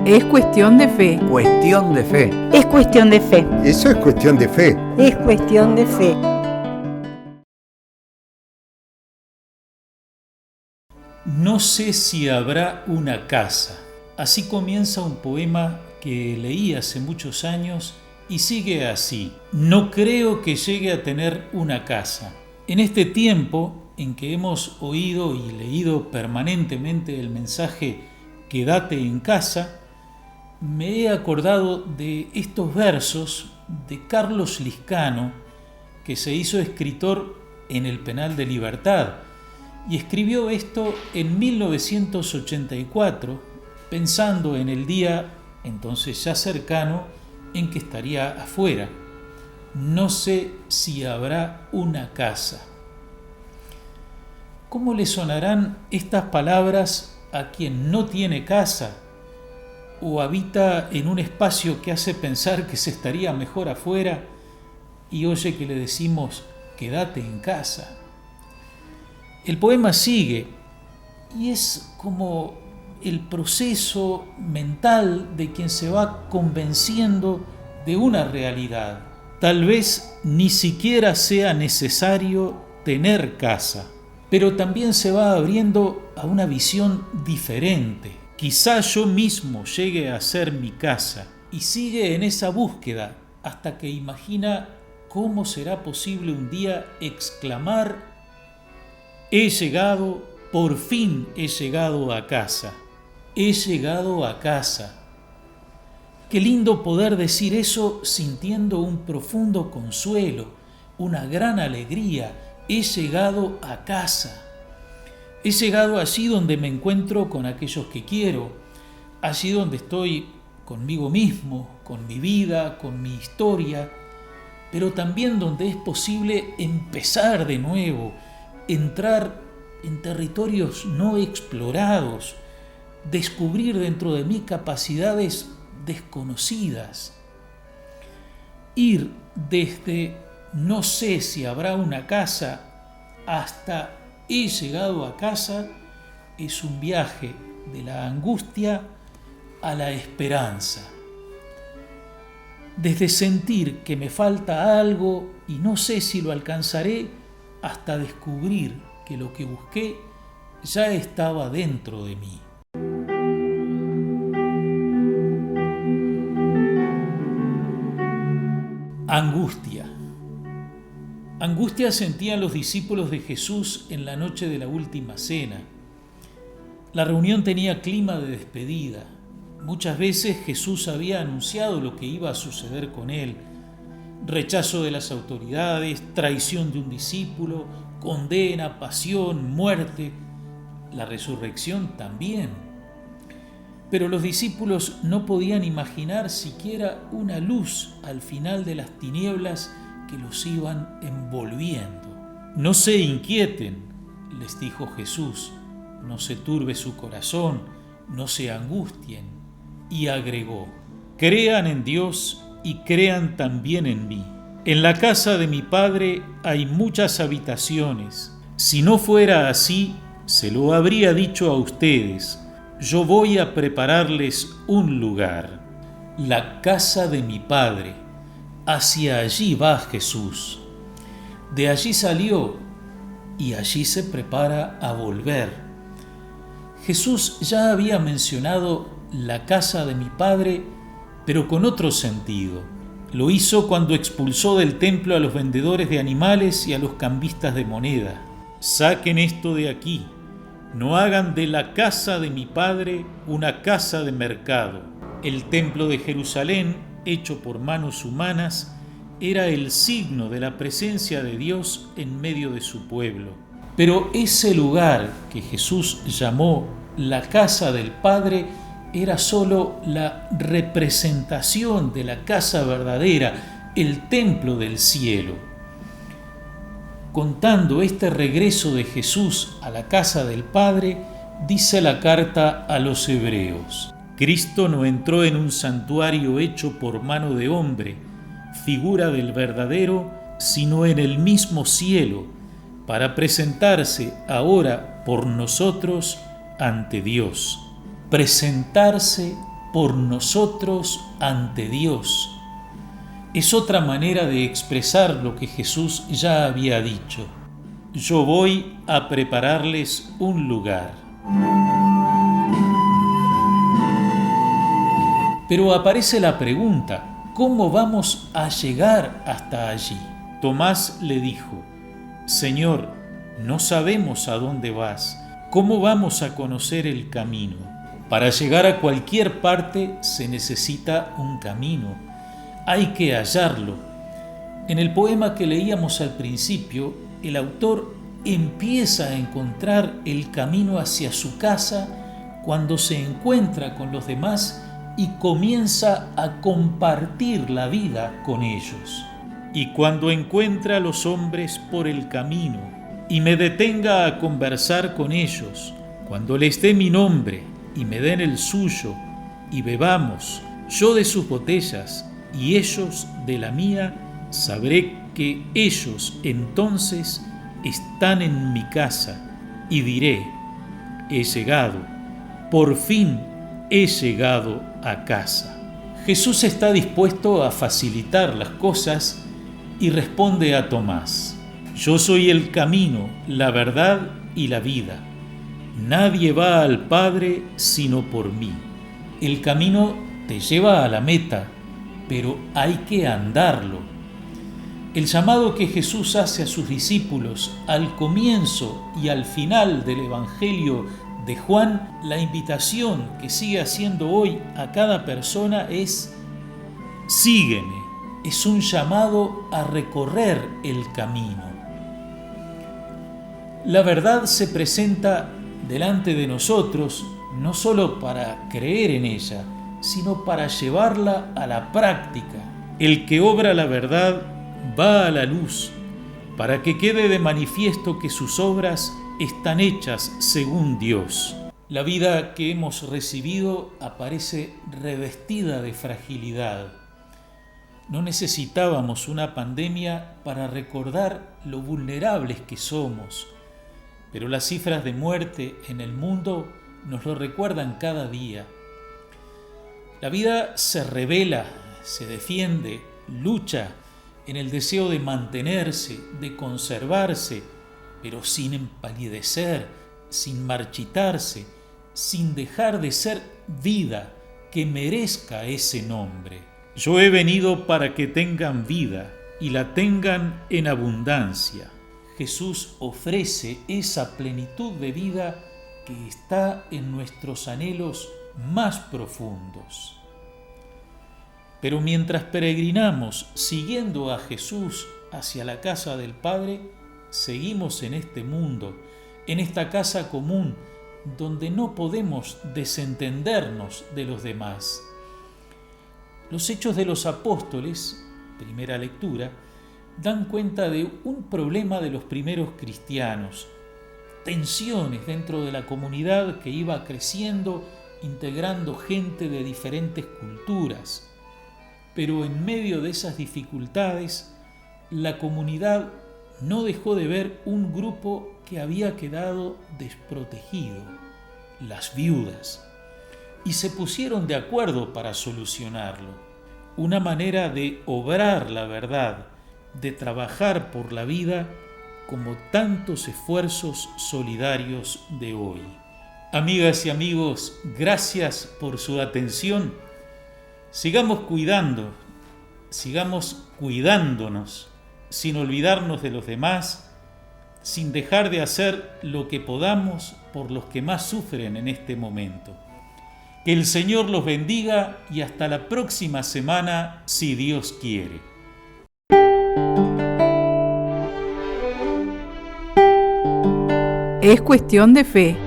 Es cuestión de fe. Cuestión de fe. Es cuestión de fe. Eso es cuestión de fe. Es cuestión de fe. No sé si habrá una casa. Así comienza un poema que leí hace muchos años y sigue así. No creo que llegue a tener una casa. En este tiempo en que hemos oído y leído permanentemente el mensaje "Quédate en casa", me he acordado de estos versos de Carlos Lizcano, que se hizo escritor en el Penal de Libertad, y escribió esto en 1984, pensando en el día, entonces ya cercano, en que estaría afuera. No sé si habrá una casa. ¿Cómo le sonarán estas palabras a quien no tiene casa o habita en un espacio que hace pensar que se estaría mejor afuera y oye que le decimos "quédate en casa"? El poema sigue y es como el proceso mental de quien se va convenciendo de una realidad. Tal vez ni siquiera sea necesario tener casa, pero también se va abriendo a una visión diferente. Quizá yo mismo llegue a ser mi casa, y sigue en esa búsqueda hasta que imagina cómo será posible un día exclamar: he llegado, por fin he llegado a casa. He llegado a casa. Qué lindo poder decir eso sintiendo un profundo consuelo, una gran alegría. He llegado a casa. He llegado allí donde me encuentro con aquellos que quiero, allí donde estoy conmigo mismo, con mi vida, con mi historia, pero también donde es posible empezar de nuevo, entrar en territorios no explorados, descubrir dentro de mí capacidades desconocidas. Ir desde no sé si habrá una casa hasta he llegado a casa es un viaje de la angustia a la esperanza. Desde sentir que me falta algo y no sé si lo alcanzaré, hasta descubrir que lo que busqué ya estaba dentro de mí. Angustia. Angustia sentían los discípulos de Jesús en la noche de la última cena. La reunión tenía clima de despedida. Muchas veces Jesús había anunciado lo que iba a suceder con él: rechazo de las autoridades, traición de un discípulo, condena, pasión, muerte, la resurrección también. Pero los discípulos no podían imaginar siquiera una luz al final de las tinieblas que los iban envolviendo. No se inquieten, les dijo Jesús, no se turbe su corazón, no se angustien. Y agregó: crean en Dios y crean también en mí. En la casa de mi Padre hay muchas habitaciones. Si no fuera así, se lo habría dicho a ustedes. Yo voy a prepararles un lugar. La casa de mi Padre. Hacia allí va Jesús. De allí salió y allí se prepara a volver. Jesús ya había mencionado la casa de mi Padre, pero con otro sentido. Lo hizo cuando expulsó del templo a los vendedores de animales y a los cambistas de moneda. Saquen esto de aquí. No hagan de la casa de mi Padre una casa de mercado. El templo de Jerusalén, hecho por manos humanas, era el signo de la presencia de Dios en medio de su pueblo. Pero ese lugar que Jesús llamó la casa del Padre era solo la representación de la casa verdadera, el templo del cielo. Contando este regreso de Jesús a la casa del Padre, dice la carta a los Hebreos: Cristo no entró en un santuario hecho por mano de hombre, figura del verdadero, sino en el mismo cielo, para presentarse ahora por nosotros ante Dios. Presentarse por nosotros ante Dios. Es otra manera de expresar lo que Jesús ya había dicho. Yo voy a prepararles un lugar. Pero aparece la pregunta, ¿cómo vamos a llegar hasta allí? Tomás le dijo, Señor, no sabemos a dónde vas. ¿Cómo vamos a conocer el camino? Para llegar a cualquier parte se necesita un camino. Hay que hallarlo. En el poema que leíamos al principio, el autor empieza a encontrar el camino hacia su casa cuando se encuentra con los demás y comienza a compartir la vida con ellos. Y cuando encuentre a los hombres por el camino y me detenga a conversar con ellos, cuando les dé mi nombre y me den el suyo y bebamos, yo de sus botellas y ellos de la mía, sabré que ellos entonces están en mi casa y diré, he llegado, por fin he llegado a casa. Jesús está dispuesto a facilitar las cosas y responde a Tomás, yo soy el camino, la verdad y la vida. Nadie va al Padre sino por mí. El camino te lleva a la meta, pero hay que andarlo. El llamado que Jesús hace a sus discípulos al comienzo y al final del Evangelio de Juan, la invitación que sigue haciendo hoy a cada persona es sígueme. Es un llamado a recorrer el camino. La verdad se presenta delante de nosotros no solo para creer en ella, sino para llevarla a la práctica. El que obra la verdad va a la luz, para que quede de manifiesto que sus obras están hechas según Dios. La vida que hemos recibido aparece revestida de fragilidad. No necesitábamos una pandemia para recordar lo vulnerables que somos, pero las cifras de muerte en el mundo nos lo recuerdan cada día. La vida se revela, se defiende, lucha en el deseo de mantenerse, de conservarse, pero sin empalidecer, sin marchitarse, sin dejar de ser vida que merezca ese nombre. Yo he venido para que tengan vida y la tengan en abundancia. Jesús ofrece esa plenitud de vida que está en nuestros anhelos más profundos. Pero mientras peregrinamos siguiendo a Jesús hacia la casa del Padre, seguimos en este mundo, en esta casa común, donde no podemos desentendernos de los demás. Los Hechos de los Apóstoles, primera lectura, dan cuenta de un problema de los primeros cristianos, tensiones dentro de la comunidad que iba creciendo, integrando gente de diferentes culturas. Pero en medio de esas dificultades, la comunidad no dejó de ver un grupo que había quedado desprotegido, las viudas, y se pusieron de acuerdo para solucionarlo. Una manera de obrar la verdad, de trabajar por la vida, como tantos esfuerzos solidarios de hoy. Amigas y amigos, gracias por su atención. Sigamos cuidándonos, sin olvidarnos de los demás, sin dejar de hacer lo que podamos por los que más sufren en este momento. Que el Señor los bendiga y hasta la próxima semana, si Dios quiere. Es cuestión de fe.